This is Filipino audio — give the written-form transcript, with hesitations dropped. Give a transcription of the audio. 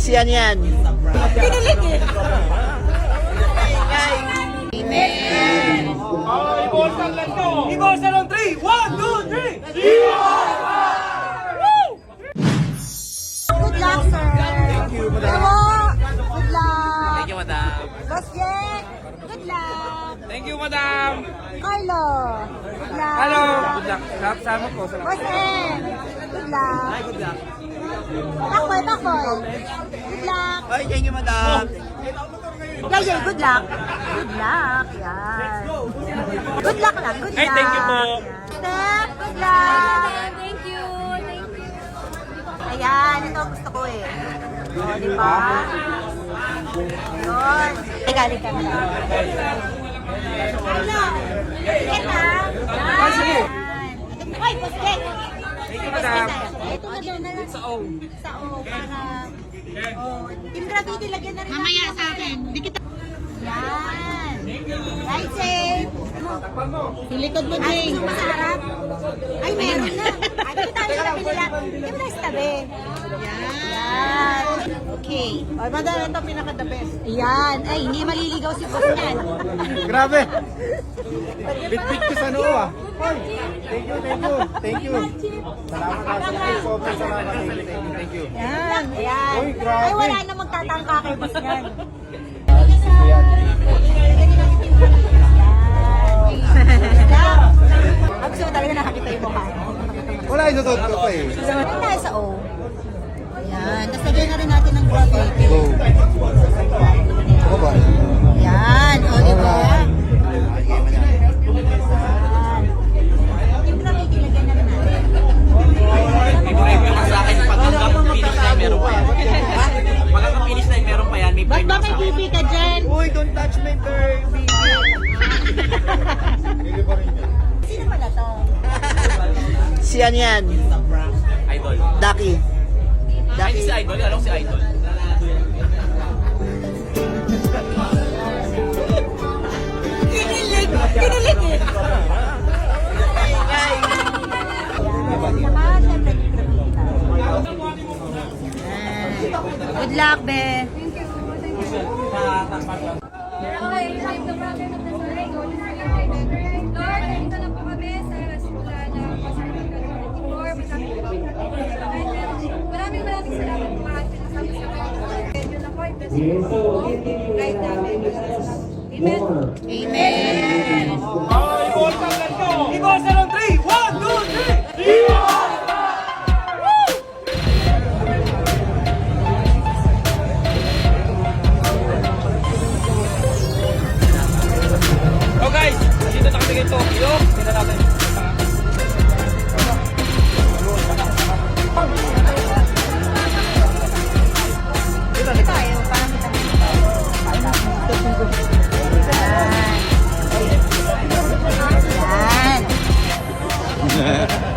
Siyan yan. Pinilig eh. Amen. Ibolsan lang to! Ibolsan on 3! 1, 2, 3! Good luck, sir. Thank you, madam. Good luck. Thank you, madam. Boss Jack, good luck. Thank you, madam. Carlo, good luck. Hello. Good luck. Sama po. Boss M, good luck. Good luck. Bakoy, Bakoy. Good luck. Ay, thank you, madam. Yay, good luck. Good luck, yan. Good luck lang, good luck. Ay, thank you po. Steph, good luck. Thank you. Ayan, ito ang gusto ko eh. O, di ba? Yun. Galing ka na. Hello. Sige na. Ah, sige. Ay, Pusket. Thank you, madam. Ito na doon na lang. Sa O. Sa O, para... Oh, Team Graffiti, lagyan na rin. Mamaya sa akin. Hindi kita... Yan. Ride safe. Sa likod mo, Ay, Jing. gusto mo sa harap? Ay, meron na. Ay, dito tayo sa tabi nila. Dito tayo sa tabi. Yan. Okay. Ay, madam, ito pinaka-the best. Yan. Ay, hindi maliligaw si boss niyan. Grabe. Bit-bit ko sa noo ah. Thank you, thank you. Thank you. Salamat na sa sobrang salamat. Thank you. Yan. Ayan. Uy, grabe. Ay, wala na magtatangka kay boss niyan. Ang gusto mo talaga nakakita yung mukha. Wala yung totoo ko pa eh. Ano tayo sa O? Ayan. Tapos lagyan na rin natin ng graffiti. Go. Ako ba? Ayan. O, di ba? Ayan. Yung graffiti, lagyan na rin natin. Sa akin, pag finish na meron pa yan. Pag finish na meron pa yan, may Ba't ba may pipi ka dyan? Uy, don't touch my baby. Sino pala to? Siyan yan. Idol. Ducky. Ay, si Idol. Alam si Idol. Kinilig! Kinilig eh! Ayan. Saka, syempre, graffiti tayo. Good luck, be. Okay, live the problem of the story. Go to Lord, nandito na po kami sa simula na pasarap ng 24. Maraming salamat po mga pinasama sa mga yun na po, guide namin. Amen. Amen. Ibolsan lang to! Ibolsan on 3! 1, 2, 3! Oh guys, dito na kami kay Tokyo. Tingnan natin. Dito tayo, parang kita. Yan. Yan.